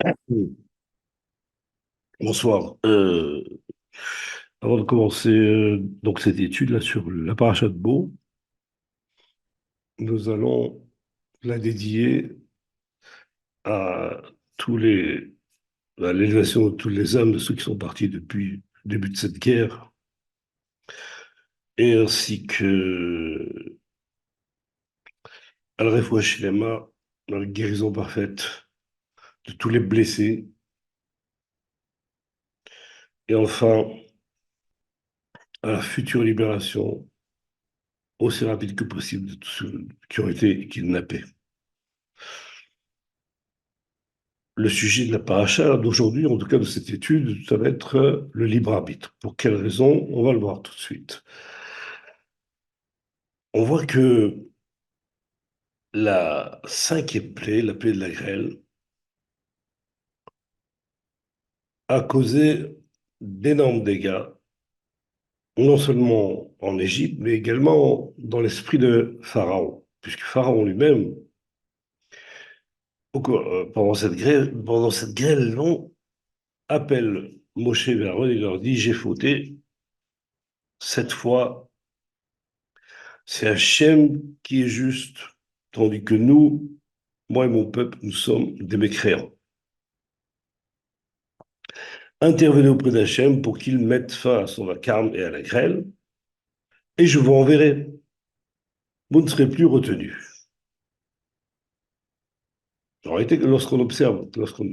Oui. Bonsoir. Avant de commencer donc cette étude là sur la paracha de Bo, nous allons la dédier à tous à l'élévation de toutes les âmes de ceux qui sont partis depuis le début de cette guerre, et ainsi que à la Refoua Shlema, dans la guérison parfaite de tous les blessés, et enfin à la future libération aussi rapide que possible de tous ceux qui ont été kidnappés. Le sujet de la paracha d'aujourd'hui, en tout cas de cette étude, ça va être le libre arbitre. Pour quelle raison? On va le voir tout de suite. On voit que la cinquième plaie, la plaie de la grêle, a causé d'énormes dégâts, non seulement en Égypte, mais également dans l'esprit de Pharaon, puisque Pharaon lui-même, pendant cette grêle long, appelle Moshe et Aaron et leur dit, j'ai fauté, cette fois c'est Hachem qui est juste, tandis que nous, moi et mon peuple, nous sommes des mécréants. Intervenez auprès d'Hachem pour qu'il mette fin à son vacarme et à la grêle, et je vous enverrai. Vous ne serez plus retenus. En réalité, lorsqu'on observe, lorsqu'on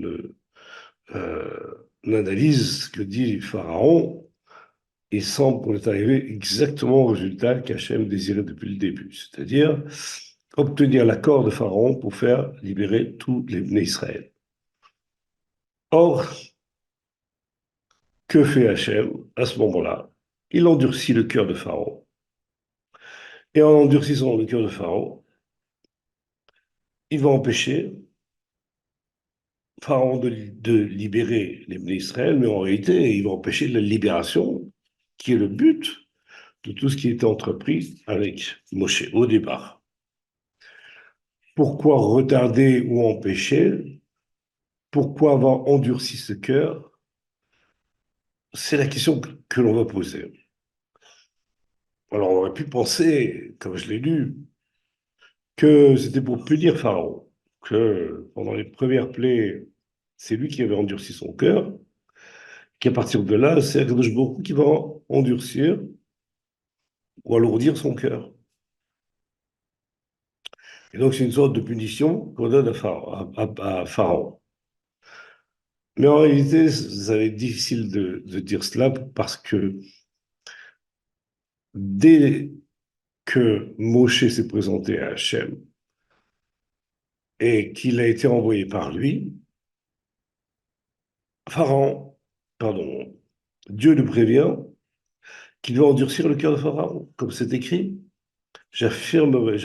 analyse ce que dit Pharaon, il semble qu'on est arrivé exactement au résultat qu'Hachem désirait depuis le début, c'est-à-dire obtenir l'accord de Pharaon pour faire libérer tous les Bnei Israël. Or, que fait Hachem à ce moment-là? Il endurcit le cœur de Pharaon. Et en endurcissant le cœur de Pharaon, il va empêcher Pharaon de libérer les Bnei Israël, mais en réalité, il va empêcher la libération, qui est le but de tout ce qui était entrepris avec Moshe au départ. Pourquoi retarder ou empêcher? Pourquoi avoir endurci ce cœur? C'est la question que l'on va poser. Alors, on aurait pu penser, comme je l'ai lu, que c'était pour punir Pharaon, que pendant les premières plaies, c'est lui qui avait endurci son cœur, qu'à partir de là, c'est Akadosh Baruch Hu qui va endurcir ou alourdir son cœur. Et donc, c'est une sorte de punition qu'on donne à Pharaon. Mais en réalité, ça va être difficile de dire cela parce que dès que Moshe s'est présenté à Hachem et qu'il a été envoyé par lui, Pharaon, pardon, Dieu le prévient qu'il va endurcir le cœur de Pharaon, comme c'est écrit. J'affermirai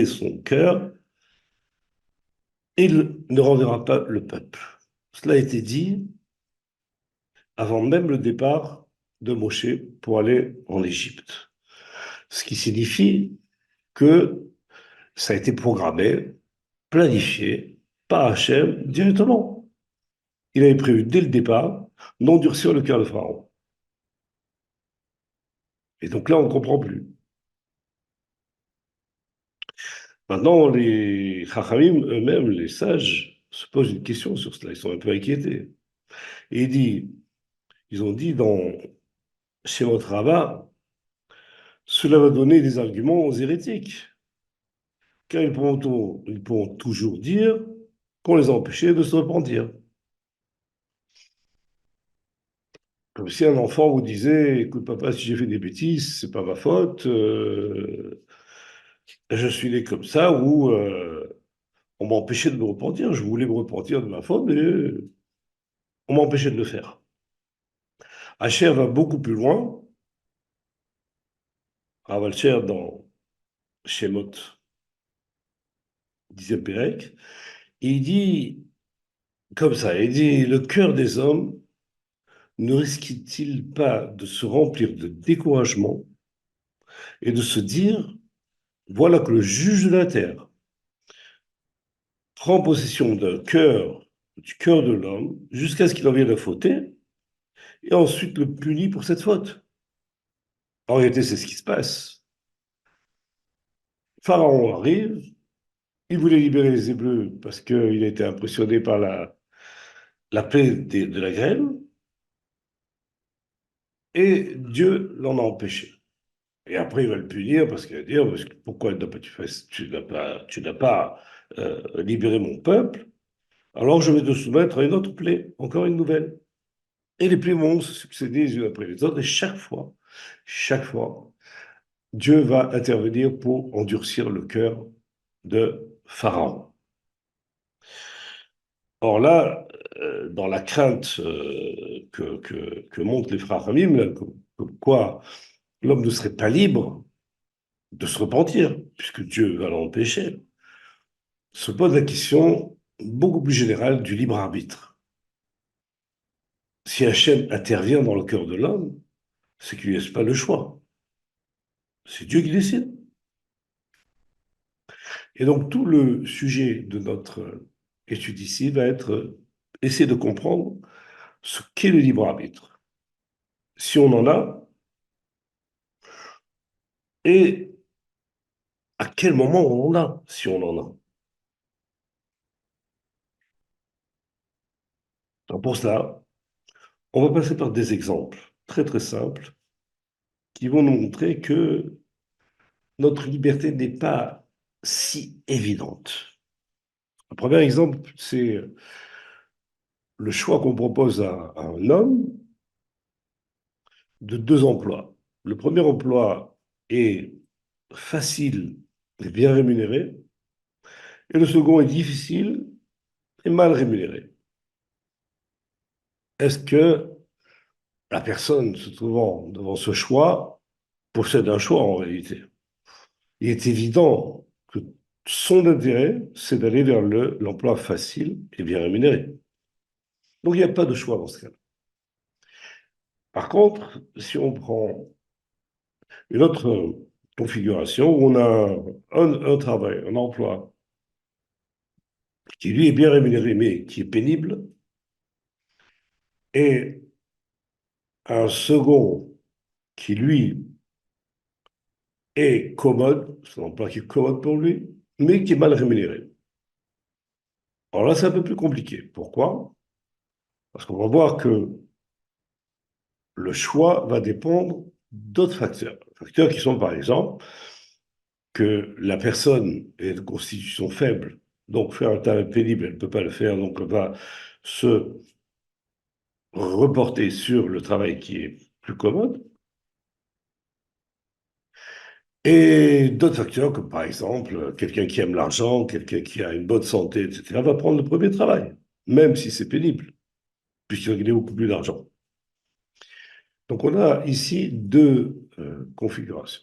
son cœur et il ne renverra pas le peuple. Cela a été dit avant même le départ de Moshe pour aller en Égypte. Ce qui signifie que ça a été programmé, planifié par Hachem directement. Il avait prévu dès le départ d'endurcir le cœur de Pharaon. Et donc là, on ne comprend plus. Maintenant, les Chachamim eux-mêmes, les sages, se posent une question sur cela. Ils sont un peu inquiétés. Et ils ont dit dans Shemot Rabbah, cela va donner des arguments aux hérétiques, car ils pourront toujours dire qu'on les a empêchés de se repentir. Comme si un enfant vous disait, écoute papa, si j'ai fait des bêtises, c'est pas ma faute, je suis né comme ça, ou on m'a empêché de me repentir, je voulais me repentir de ma faute, mais on m'a empêché de le faire. Hacher va beaucoup plus loin, Ravalcher dans Shemot, 10e Pérec, et il dit comme ça, il dit, le cœur des hommes ne risque-t-il pas de se remplir de découragement et de se dire, voilà que le juge de la terre prend possession du cœur de l'homme, jusqu'à ce qu'il en vienne à fauter, et ensuite le punit pour cette faute. En réalité, c'est ce qui se passe. Pharaon arrive, il voulait libérer les Hébreux parce qu'il a été impressionné par la plaie de la graine, et Dieu l'en a empêché. Et après, il va le punir parce qu'il va dire pourquoi tu n'as pas libéré mon peuple, alors je vais te soumettre à une autre plaie, encore une nouvelle. Et les plaies vont se succéder les unes après les autres, et chaque fois, Dieu va intervenir pour endurcir le cœur de Pharaon. Or là, dans la crainte que montrent les frères Hamim, comme quoi l'homme ne serait pas libre de se repentir, puisque Dieu va l'empêcher, se pose la question beaucoup plus générale du libre arbitre. Si Hachem intervient dans le cœur de l'homme, c'est qu'il ne laisse pas le choix. C'est Dieu qui décide. Et donc tout le sujet de notre étude ici va être essayer de comprendre ce qu'est le libre arbitre, si on en a, et à quel moment on en a, si on en a. Alors pour cela, on va passer par des exemples très très simples qui vont nous montrer que notre liberté n'est pas si évidente. Le premier exemple, c'est le choix qu'on propose à un homme de deux emplois. Le premier emploi est facile et bien rémunéré, et le second est difficile et mal rémunéré. Est-ce que la personne se trouvant devant ce choix possède un choix en réalité? Il est évident que son intérêt, c'est d'aller vers l'emploi facile et bien rémunéré. Donc il n'y a pas de choix dans ce cas-là. Par contre, si on prend une autre configuration où on a un travail, un emploi qui lui est bien rémunéré mais qui est pénible, et un second qui lui est commode, c'est un emploi qui est commode pour lui, mais qui est mal rémunéré. Alors là, c'est un peu plus compliqué. Pourquoi? Parce qu'on va voir que le choix va dépendre d'autres facteurs. Facteurs qui sont, par exemple, que la personne est de constitution faible, donc faire un travail pénible, elle ne peut pas le faire, donc elle va se reporter sur le travail qui est plus commode. Et d'autres facteurs, comme par exemple, quelqu'un qui aime l'argent, quelqu'un qui a une bonne santé, etc., va prendre le premier travail, même si c'est pénible, puisqu'il va gagner beaucoup plus d'argent. Donc on a ici deux configurations.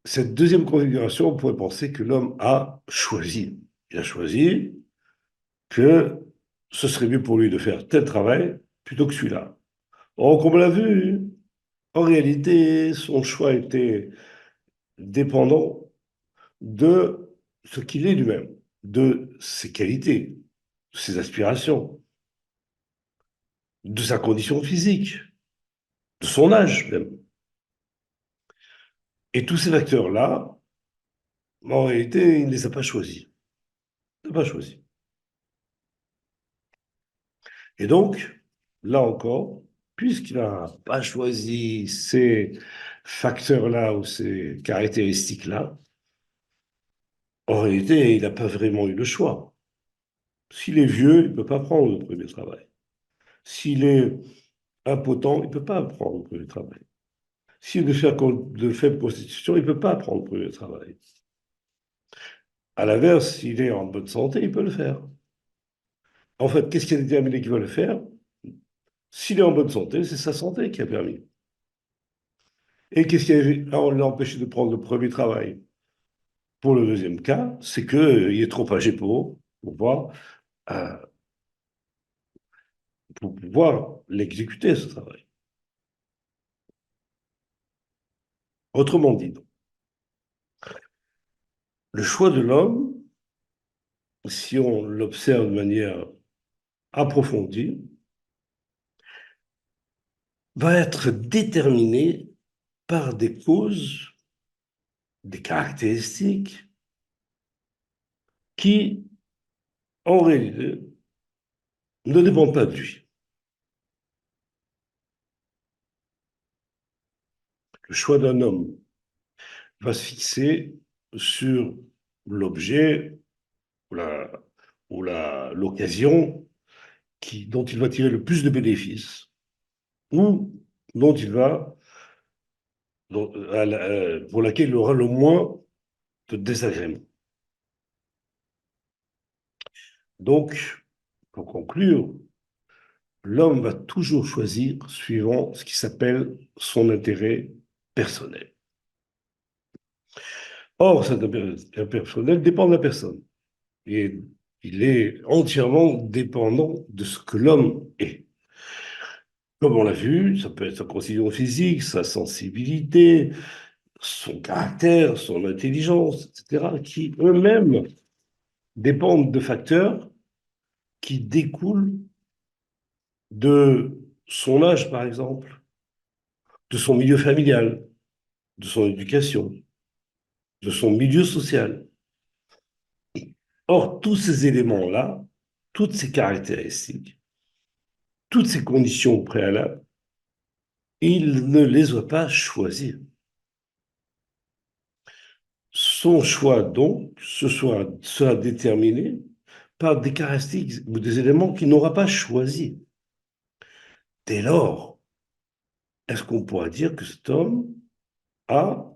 Cette deuxième configuration, on pourrait penser que l'homme a choisi. Il a choisi que ce serait mieux pour lui de faire tel travail plutôt que celui-là. Or, comme on l'a vu, en réalité, son choix était dépendant de ce qu'il est lui-même, de ses qualités, de ses aspirations, de sa condition physique, de son âge même. Et tous ces facteurs-là, en réalité, il ne les a pas choisis. Il n'a pas choisi. Et donc, là encore, puisqu'il n'a pas choisi ces facteurs-là ou ces caractéristiques-là, en réalité, il n'a pas vraiment eu le choix. S'il est vieux, il ne peut pas prendre le premier travail. S'il est impotent, il ne peut pas prendre le premier travail. S'il est de faible constitution, il ne peut pas prendre le premier travail. À l'inverse, s'il est en bonne santé, il peut le faire. En fait, qu'est-ce qui a déterminé qu'il va le faire? S'il est en bonne santé, c'est sa santé qui a permis. Et qu'est-ce qui l'a empêché de prendre le premier travail? Pour le deuxième cas, c'est qu'il est trop âgé euh, pour pouvoir l'exécuter, ce travail. Autrement dit, le choix de l'homme si on l'observe de manière approfondie, va être déterminé par des causes, des caractéristiques qui, en réalité, ne dépendent pas de lui. Le choix d'un homme va se fixer sur l'objet ou la, l'occasion dont il va tirer le plus de bénéfices ou dont il va, pour laquelle il aura le moins de désagréments. Donc, pour conclure, l'homme va toujours choisir suivant ce qui s'appelle son intérêt personnel. Or, cet intérêt personnel dépend de la personne. Et il est entièrement dépendant de ce que l'homme est. Comme on l'a vu, ça peut être sa constitution physique, sa sensibilité, son caractère, son intelligence, etc., qui eux-mêmes dépendent de facteurs qui découlent de son âge, par exemple, de son milieu familial, de son éducation, de son milieu social. Or, tous ces éléments-là, toutes ces caractéristiques, toutes ces conditions préalables, il ne les a pas choisies. Son choix, donc, sera déterminé par des caractéristiques ou des éléments qu'il n'aura pas choisis. Dès lors, est-ce qu'on pourra dire que cet homme a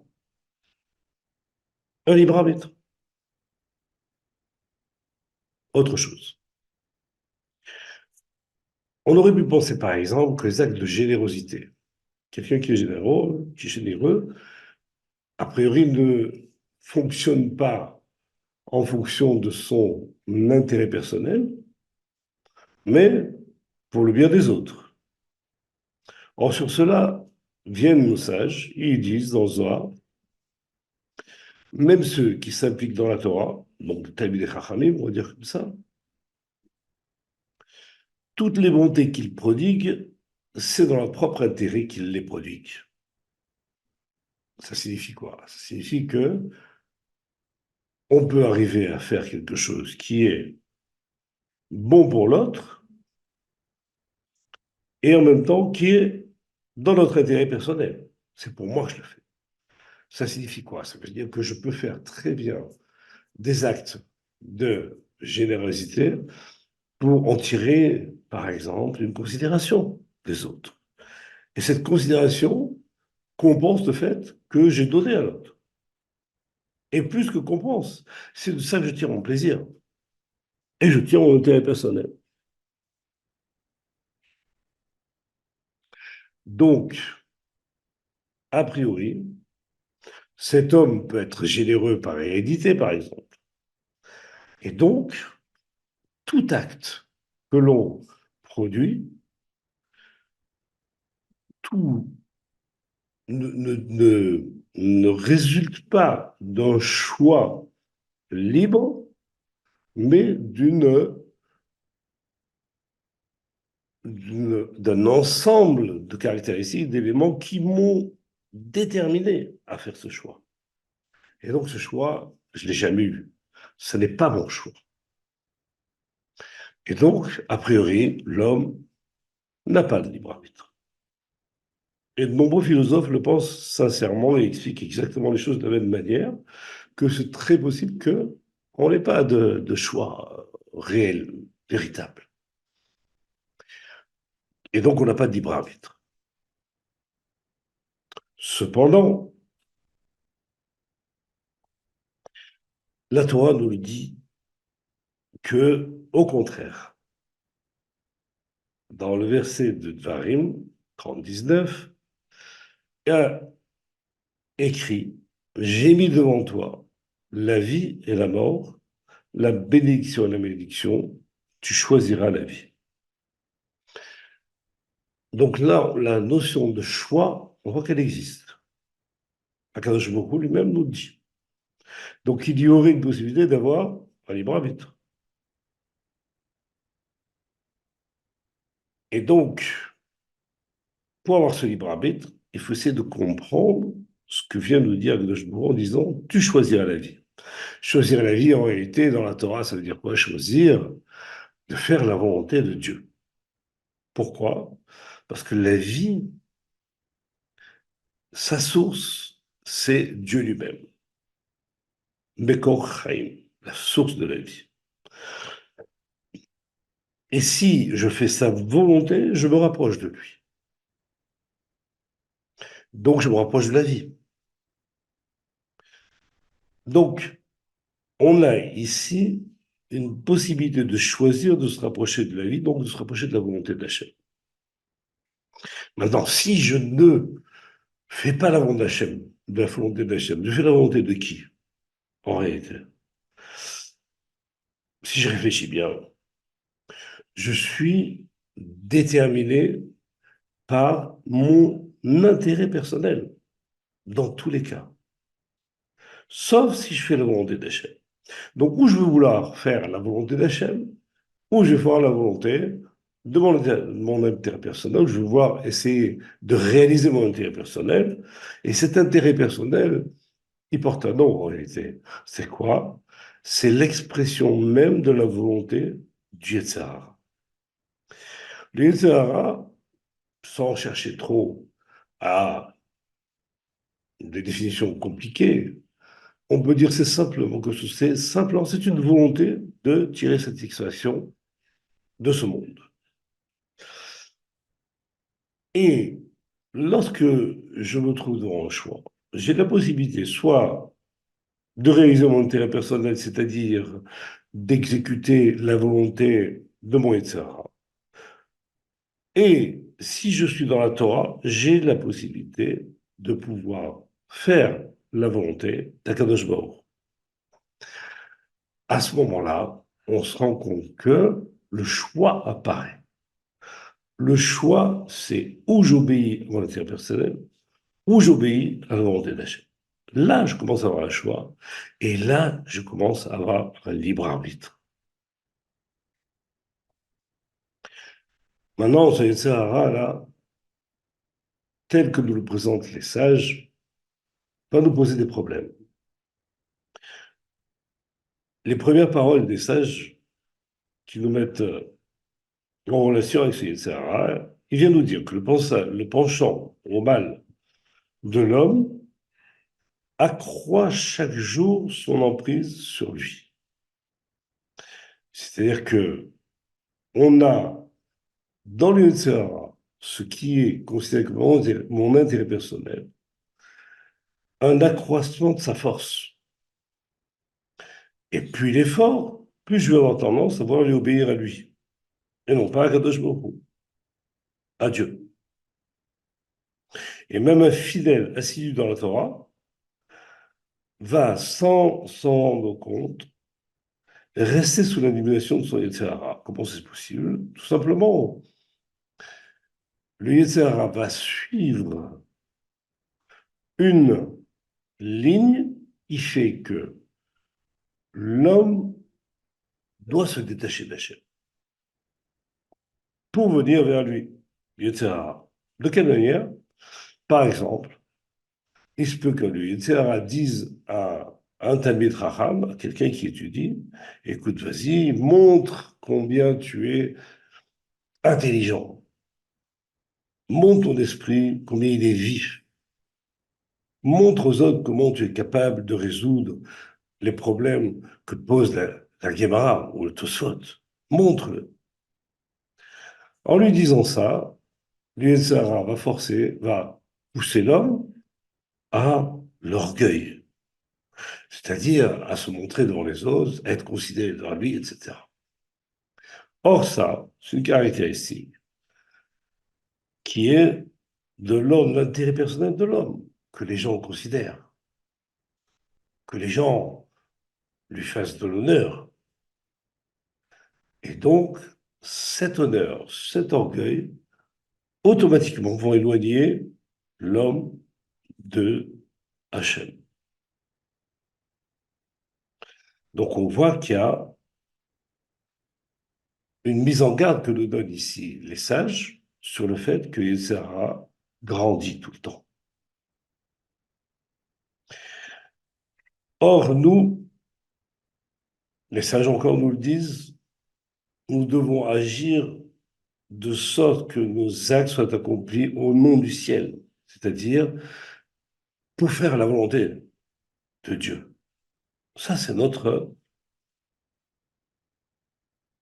un libre arbitre? Autre chose. On aurait pu penser, par exemple, que les actes de générosité, quelqu'un qui est généreux, a priori ne fonctionne pas en fonction de son intérêt personnel, mais pour le bien des autres. Or, sur cela, viennent nos sages, et ils disent dans Zohar, même ceux qui s'impliquent dans la Torah, donc Talmidei Chachamim, on va dire comme ça, toutes les bontés qu'ils prodiguent, c'est dans leur propre intérêt qu'ils les prodiguent. Ça signifie quoi? Ça signifie que on peut arriver à faire quelque chose qui est bon pour l'autre et en même temps qui est dans notre intérêt personnel. C'est pour moi que je le fais. Ça signifie quoi? Ça veut dire que je peux faire très bien des actes de générosité pour en tirer, par exemple, une considération des autres. Et cette considération compense le fait que j'ai donné à l'autre. Et plus que compense, c'est de ça que je tire mon plaisir. Et je tire mon intérêt personnel. Donc, a priori, cet homme peut être généreux par hérédité, par exemple. Et donc, tout acte que l'on produit, tout ne résulte pas d'un choix libre, mais d'un ensemble de caractéristiques, d'éléments qui m'ont déterminé à faire ce choix. Et donc ce choix, je ne l'ai jamais eu. Ce n'est pas mon choix. Et donc, a priori, l'homme n'a pas de libre arbitre. Et de nombreux philosophes le pensent sincèrement et expliquent exactement les choses de la même manière, que c'est très possible qu'on n'ait pas de choix réel, véritable. Et donc, on n'a pas de libre arbitre. Cependant, la Torah nous le dit que, au contraire, dans le verset de Dvarim 30-19, il y a écrit: j'ai mis devant toi la vie et la mort, la bénédiction et la malédiction, tu choisiras la vie. Donc là, la notion de choix, on voit qu'elle existe. Akadosh Baruch Hu lui-même nous le dit. Donc il y aurait une possibilité d'avoir un libre arbitre. Et donc, pour avoir ce libre arbitre, il faut essayer de comprendre ce que vient de dire Akadosh Baruch Hu en disant tu choisiras la vie. Choisir la vie, en réalité, dans la Torah, ça veut dire quoi? Choisir de faire la volonté de Dieu. Pourquoi? Parce que la vie, sa source, c'est Dieu lui-même. Mekor Chaim, la source de la vie. Et si je fais sa volonté, je me rapproche de lui. Donc, je me rapproche de la vie. Donc, on a ici une possibilité de choisir de se rapprocher de la vie, donc de se rapprocher de la volonté d'Hachem. Maintenant, si je ne fais pas la volonté d'Hachem, de la volonté d'Hachem, je fais la volonté de qui, en réalité? Si je réfléchis bien, je suis déterminé par mon intérêt personnel, dans tous les cas. Sauf si je fais la volonté d'Hachem. Donc, où je veux vouloir faire la volonté d'Hachem, ou je vais faire la volonté de mon intérêt personnel, je vais vouloir essayer de réaliser mon intérêt personnel, et cet intérêt personnel, il porte un nom en réalité. C'est quoi? C'est l'expression même de la volonté du Yetzer Hara. Le Yetzer Hara, sans chercher trop à des définitions compliquées, on peut dire c'est simplement que c'est simplement, c'est une volonté de tirer satisfaction de ce monde. Et lorsque je me trouve devant un choix, j'ai la possibilité soit de réaliser mon intérêt personnel, c'est-à-dire d'exécuter la volonté de mon Yetzirah. Et si je suis dans la Torah, j'ai la possibilité de pouvoir faire la volonté d'Akadosh Baruch. À ce moment-là, on se rend compte que le choix apparaît. Le choix, c'est où j'obéis à mon intérêt personnel, où j'obéis à la volonté d'Hachem. Là, je commence à avoir un choix, et là, je commence à avoir un libre arbitre. Maintenant, ce Sahara, là, tel que nous le présentent les sages, va nous poser des problèmes. Les premières paroles des sages qui nous mettent en relation avec ce Sahara, il vient nous dire que le penchant au mal de l'homme accroît chaque jour son emprise sur lui. C'est-à-dire que on a dans le Sahara ce qui est considéré comme mon intérêt personnel, un accroissement de sa force. Et plus il est fort, plus je vais avoir tendance à vouloir lui obéir à lui, et non pas à Kadosh Baruch Hu, à Dieu. Et même un fidèle assidu dans la Torah va, sans s'en rendre compte, rester sous l'indemnisation de son Yetzirah. Comment c'est possible? Tout simplement, le Yetzirah va suivre une ligne qui fait que l'homme doit se détacher d'Hachem pour venir vers lui, Yetzirah. De quelle manière? Par exemple, il se peut que le Yetzirah dise à un Talmid Chacham, à quelqu'un qui étudie, écoute, vas-y, montre combien tu es intelligent. Montre ton esprit, combien il est vif. Montre aux autres comment tu es capable de résoudre les problèmes que pose la Gemara ou le Tosfot. Montre-le. En lui disant ça, le Yetzirah va pousser l'homme à l'orgueil, c'est-à-dire à se montrer devant les autres, à être considéré devant lui, etc. Or, ça, c'est une caractéristique qui est de l'homme, l'intérêt personnel de l'homme, que les gens considèrent, que les gens lui fassent de l'honneur. Et donc, cet honneur, cet orgueil, automatiquement vont éloigner l'homme de Hachem. Donc, on voit qu'il y a une mise en garde que nous donnent ici les sages sur le fait que Yetzirah grandit tout le temps. Or, nous, les sages encore nous le disent, nous devons agir de sorte que nos actes soient accomplis au nom du ciel, c'est-à-dire pour faire la volonté de Dieu. Ça, c'est notre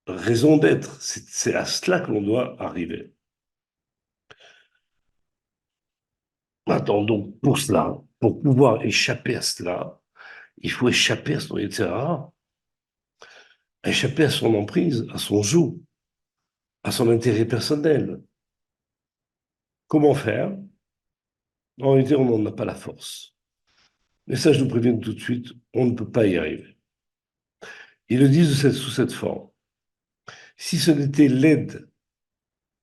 raison d'être. C'est à cela que l'on doit arriver. Maintenant, donc, pour cela, pour pouvoir échapper à cela, il faut échapper à son etc., échapper à son emprise, à son joug, à son intérêt personnel. Comment faire? En réalité, on n'en a pas la force. Les sages nous préviennent tout de suite, on ne peut pas y arriver. Ils le disent sous cette forme. Si ce n'était l'aide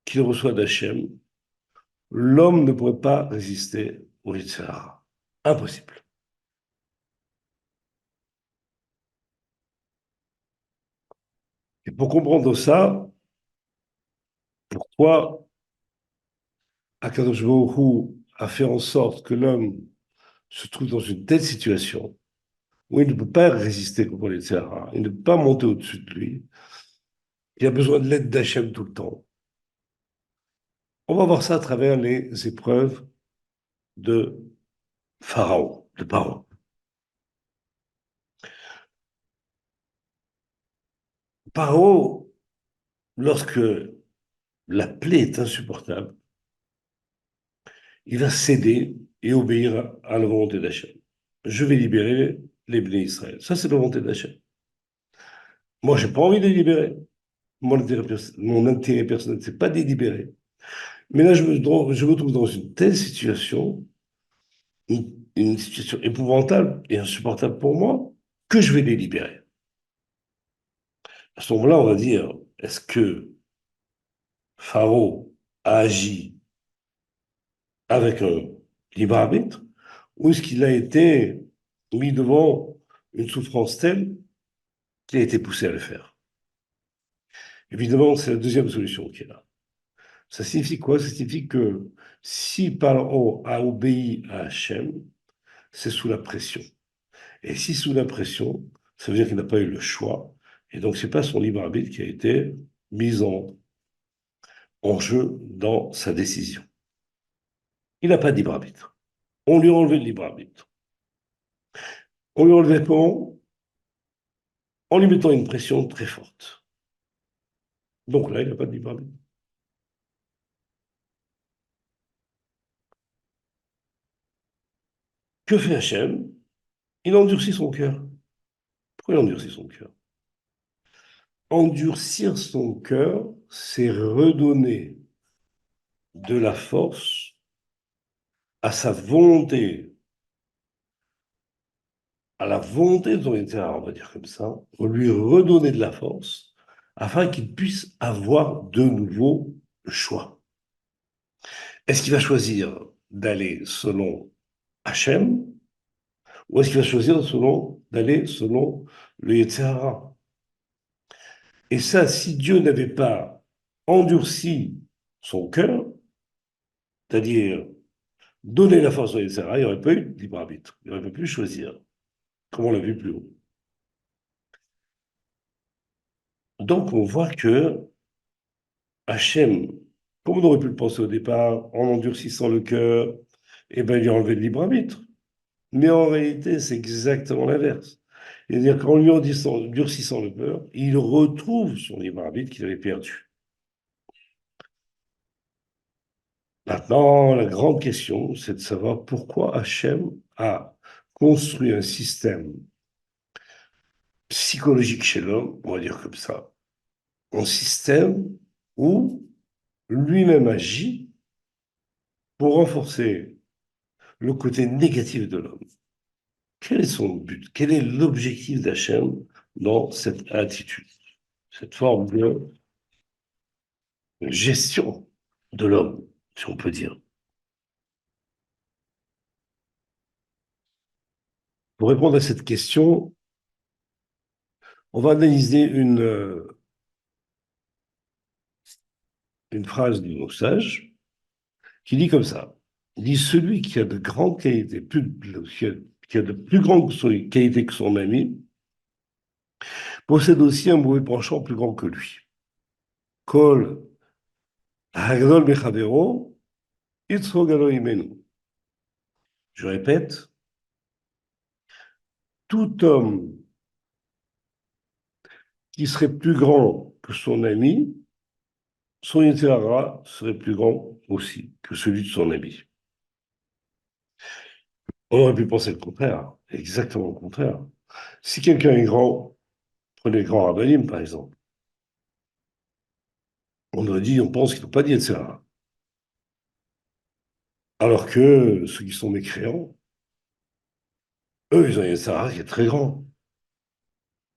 qu'il reçoit d'Hachem, l'homme ne pourrait pas résister au Yitzhara. Impossible. Et pour comprendre ça, pourquoi Akadosh Baruch Hu a fait en sorte que l'homme se trouve dans une telle situation où il ne peut pas résister contre les Yitzhara, il ne peut pas monter au-dessus de lui, il a besoin de l'aide d'Hachem tout le temps. On va voir ça à travers les épreuves de Pharaon, de Paro. Paro, lorsque la plaie est insupportable, il va céder et obéir à la volonté d'Hachem. Je vais libérer les Bnei Israël. Ça, c'est la volonté d'Hachem. Moi, je n'ai pas envie de les libérer. Mon intérêt personnel, ce n'est pas de les libérer. Mais là, je me trouve dans une telle situation, une situation épouvantable et insupportable pour moi, que je vais les libérer. À ce moment-là, on va dire, est-ce que Pharaon a agi avec un libre arbitre ou est-ce qu'il a été mis devant une souffrance telle qu'il a été poussé à le faire? Évidemment, c'est la deuxième solution qui est là. Ça signifie quoi? Ça signifie que si Pharaon a obéi à Hachem, c'est sous la pression. Et si sous la pression, ça veut dire qu'il n'a pas eu le choix. Et donc, ce n'est pas son libre arbitre qui a été mis en jeu dans sa décision. Il n'a pas de libre arbitre. On lui a enlevé le libre arbitre. On lui a enlevé comment? En lui mettant une pression très forte. Donc là, il n'a pas de libre arbitre. Que fait Hachem? Il endurcit son cœur. Pourquoi il endurcit son cœur? Endurcir son cœur, c'est redonner de la force à sa volonté, à la volonté de son état, on va dire comme ça, on lui redonner de la force afin qu'il puisse avoir de nouveau le choix. Est-ce qu'il va choisir d'aller selon Hachem ou est-ce qu'il va choisir d'aller selon le Yetzirah? Et ça, si Dieu n'avait pas endurci son cœur, c'est-à-dire donné la force au Yetzirah, il n'y aurait pas eu de libre arbitre. Il n'aurait pas pu choisir, comme on l'a vu plus haut. Donc, on voit que Hachem, comme on aurait pu le penser au départ, en endurcissant le cœur, eh ben, il lui a enlevé le libre arbitre. Mais en réalité, c'est exactement l'inverse. C'est-à-dire qu'en lui endurcissant le cœur, il retrouve son libre arbitre qu'il avait perdu. Maintenant, la grande question, c'est de savoir pourquoi Hachem a construit un système psychologique chez l'homme, on va dire comme ça, un système où lui-même agit pour renforcer le côté négatif de l'homme. Quel est son but? Quel est l'objectif d'Hachem dans cette attitude, cette forme de gestion de l'homme, si on peut dire? Pour répondre à cette question, on va analyser une phrase de nos sages qui dit comme ça. Il dit celui qui a de grandes qualités, qui a de plus grandes qualités que son ami, possède aussi un mauvais penchant plus grand que lui. Kol hagdol mechavero, itzro galo imenu. Je répète, tout homme qui serait plus grand que son ami, son Yetzer Hara serait plus grand aussi que celui de son ami. On aurait pu penser le contraire, exactement le contraire. Si quelqu'un est grand, prenez le grand rabbinim par exemple, on aurait dit, on pense qu'ils n'ont pas dit Yetzer Hara. Alors que ceux qui sont mécréants, eux, ils ont un Yetzer Hara qui est très grand.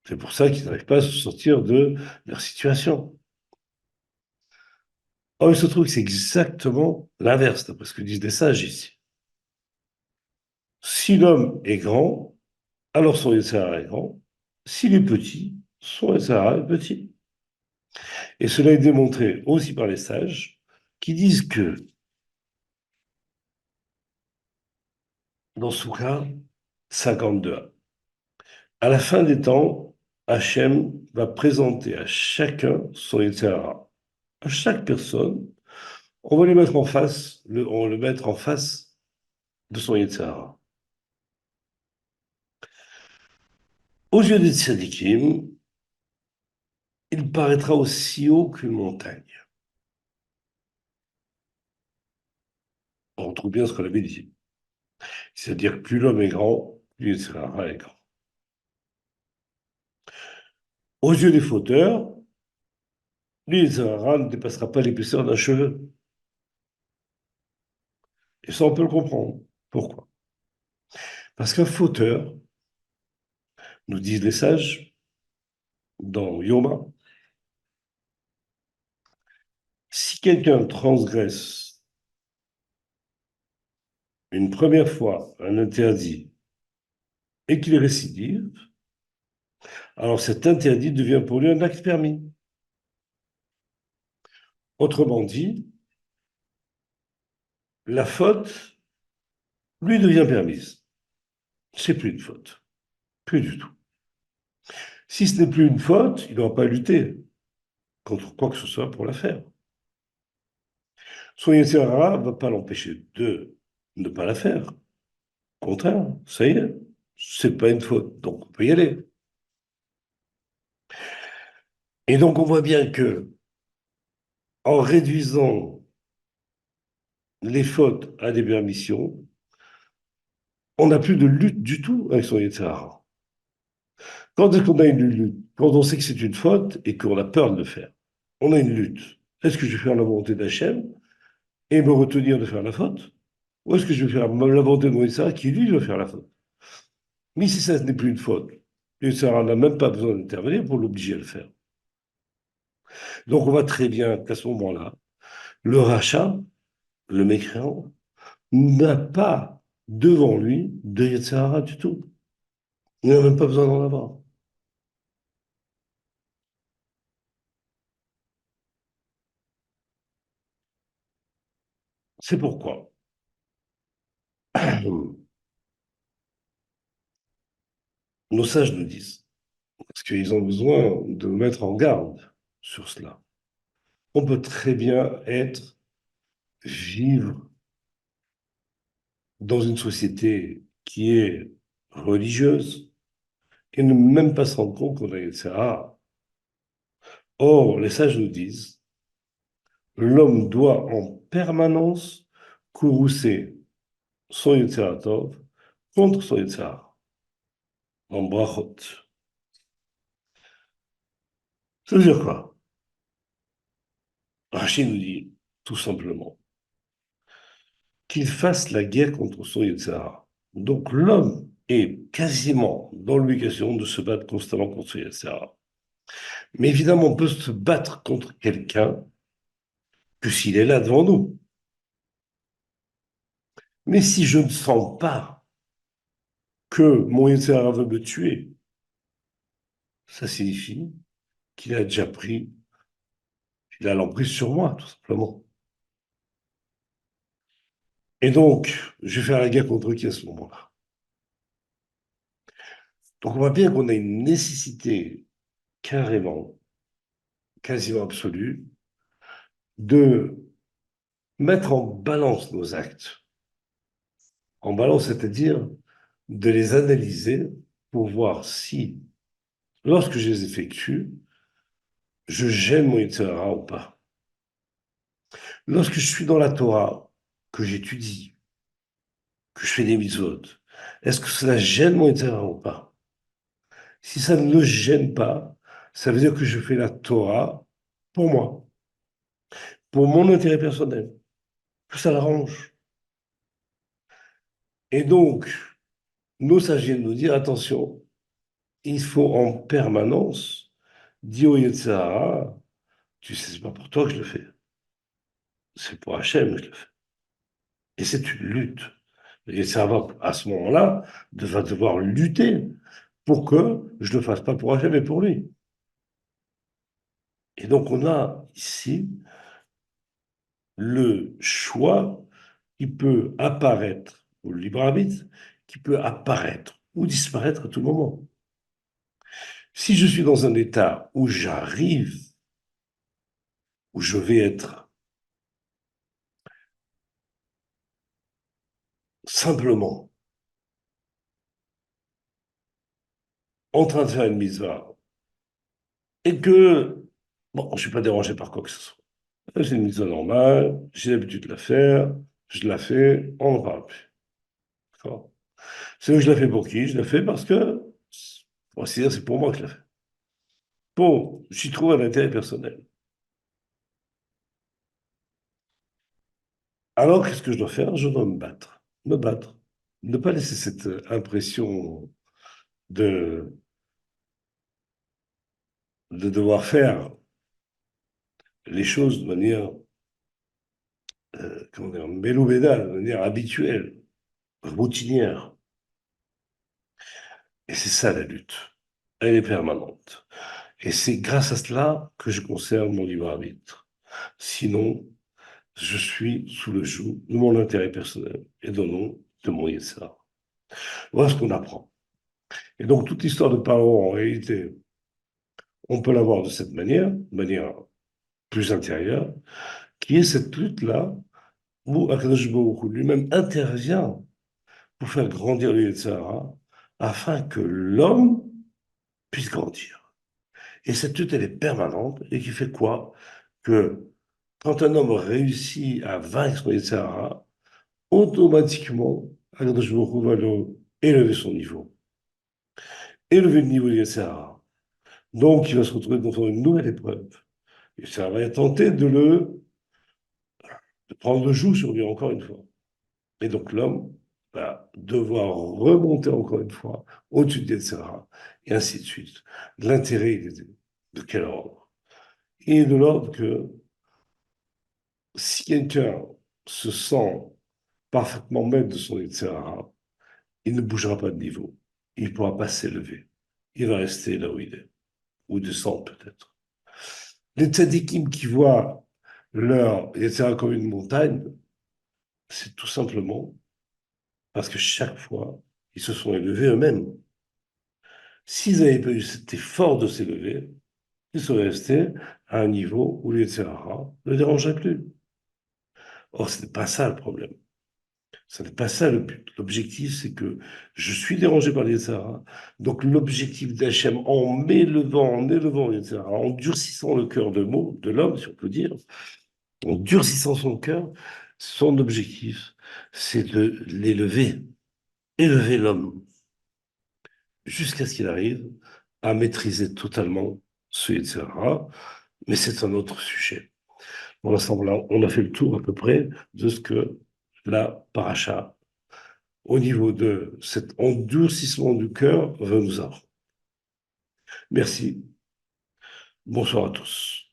C'est pour ça qu'ils n'arrivent pas à se sortir de leur situation. Or, il se trouve que c'est exactement l'inverse, d'après ce que disent les sages ici. Si l'homme est grand, alors son Yetzer Hara est grand. S'il est petit, son Yetzer Hara est petit. Et cela est démontré aussi par les sages qui disent que dans Soukha 52, à la fin des temps, Hachem va présenter à chacun son Yetzer Hara. À chaque personne, on va lui mettre en face, on va le mettre en face de son Yetzer Hara. Aux yeux des tzadikim, il paraîtra aussi haut qu'une montagne. On retrouve bien ce qu'on avait dit. C'est-à-dire que plus l'homme est grand, plus Yetzer Hara est grand. Aux yeux des fauteurs, le Yetzer Hara ne dépassera pas l'épaisseur d'un cheveu. Et ça, on peut le comprendre. Pourquoi? Parce qu'un fauteur, nous disent les sages, dans Yoma, si quelqu'un transgresse une première fois un interdit et qu'il récidive, alors cet interdit devient pour lui un acte permis. Autrement dit, la faute lui devient permise. C'est plus une faute. Plus du tout. Si ce n'est plus une faute, il n'aura pas à lutter contre quoi que ce soit pour la faire. Son Yetzer Hara ne va pas l'empêcher de ne pas la faire. Au contraire, ça y est, c'est pas une faute, donc on peut y aller. Et donc on voit bien que en réduisant les fautes à des permissions, on n'a plus de lutte du tout avec son Yetzer Hara. Quand est-ce qu'on a une lutte? Quand on sait que c'est une faute et qu'on a peur de le faire. On a une lutte. Est-ce que je vais faire la volonté d'Hachem et me retenir de faire la faute? Ou est-ce que je vais faire la volonté de mon Yetzer Hara qui, lui, doit faire la faute? Mais si ça n'est plus une faute, le Yetzer Hara n'a même pas besoin d'intervenir pour l'obliger à le faire. Donc on voit très bien qu'à ce moment-là, le rachat, le mécréant, n'a pas devant lui de Yetzer Hara du tout. Il n'a même pas besoin d'en avoir. C'est pourquoi nos sages nous disent, parce qu'ils ont besoin de nous mettre en garde sur cela. On peut très bien vivre dans une société qui est religieuse et ne même pas se rendre compte qu'on a Yetzer Hara. Or, les sages nous disent, l'homme doit en permanence courroucer son Yetzer Hara Tov contre son Yetzer Hara, en brachot. Ça veut dire quoi? Rachid nous dit tout simplement qu'il fasse la guerre contre son Yetzer Hara. Donc l'homme est quasiment dans l'obligation de se battre constamment contre son Yetzer Hara. Mais évidemment, on peut se battre contre quelqu'un que s'il est là devant nous. Mais si je ne sens pas que mon Yetzer Hara veut me tuer, ça signifie qu'il a déjà pris Il a l'emprise sur moi, tout simplement. Et donc, je vais faire la guerre contre qui à ce moment-là? Donc, on voit bien qu'on a une nécessité carrément, quasiment absolue, de mettre en balance nos actes. En balance, c'est-à-dire de les analyser pour voir si, lorsque je les effectue, je gêne mon Yetzirah ou pas. Lorsque je suis dans la Torah, que j'étudie, que je fais des mitzvot, est-ce que cela gêne mon Yetzirah ou pas? Si ça ne le gêne pas, ça veut dire que je fais la Torah pour moi, pour mon intérêt personnel, que ça l'arrange. Et donc, nos sages viennent nous dire, attention, il faut en permanence dire au Yetzirah, tu sais, c'est pas pour toi que je le fais, c'est pour Hachem que je le fais. Et c'est une lutte. Et ça va, à ce moment-là, va devoir lutter pour que je ne le fasse pas pour Hachem, mais pour lui. Et donc, on a ici le choix qui peut apparaître, ou le libre arbitre, qui peut apparaître ou disparaître à tout moment. Si je suis dans un état où j'arrive, où je vais être simplement en train de faire une mitzvah, et que, bon, je ne suis pas dérangé par quoi que ce soit. C'est une mitzvah normale, j'ai l'habitude de la faire, je la fais, on n'en parle plus. D'accord. C'est que je la fais pour qui? Je la fais parce que, on va se dire, c'est pour moi que je la fais. Bon, j'y trouve un intérêt personnel. Alors, qu'est-ce que je dois faire? Je dois me battre. Me battre. Ne pas laisser cette impression de, de devoir faire les choses de manière, comment dire, mélo-médale, de manière habituelle, routinière. Et c'est ça la lutte. Elle est permanente. Et c'est grâce à cela que je conserve mon libre arbitre. Sinon, je suis sous le joug de mon intérêt personnel et non de mon Yetzirah. Voilà ce qu'on apprend. Et donc, toute l'histoire de Paro, en réalité, on peut la voir de manière plus intérieure, qui est cette lutte-là où Akadosh Baruch Hu lui-même intervient pour faire grandir le Yetzirah afin que l'homme puisse grandir. Et cette lutte, elle est permanente et qui fait quoi? Que quand un homme réussit à vaincre son Yetzirah, automatiquement, Akadosh Baruch Hu va élever son niveau, élever le niveau du Yetzirah. Donc, il va se retrouver devant une nouvelle épreuve. Et ça va tenter de prendre le joug sur lui encore une fois. Et donc, l'homme va devoir remonter encore une fois au-dessus de Yetzirah, et ainsi de suite. L'intérêt de quel ordre? Il est de l'ordre que si quelqu'un se sent parfaitement maître de son Yetzirah, il ne bougera pas de niveau. Il ne pourra pas s'élever. Il va rester là où il est, ou descendre peut-être. Les tzadikim qui voient leur Yetzirah comme une montagne, c'est tout simplement parce que chaque fois, ils se sont élevés eux-mêmes. S'ils n'avaient pas eu cet effort de s'élever, ils seraient restés à un niveau où les Yetzirah ne dérangeaient plus. Or, ce n'est pas ça le problème. Ce n'est pas ça le but. L'objectif, c'est que je suis dérangé par les Yetzirah. Donc, l'objectif d'Hachem, en m'élevant, en élevant les Yetzirah, en durcissant le cœur de l'homme, si on peut dire, en durcissant son cœur, son objectif, c'est de l'élever, élever l'homme, jusqu'à ce qu'il arrive à maîtriser totalement ce Yetzirah. Mais c'est un autre sujet. Pour l'instant, on a fait le tour à peu près de ce que la paracha, au niveau de cet endurcissement du cœur, va nous apprendre. Merci. Bonsoir à tous.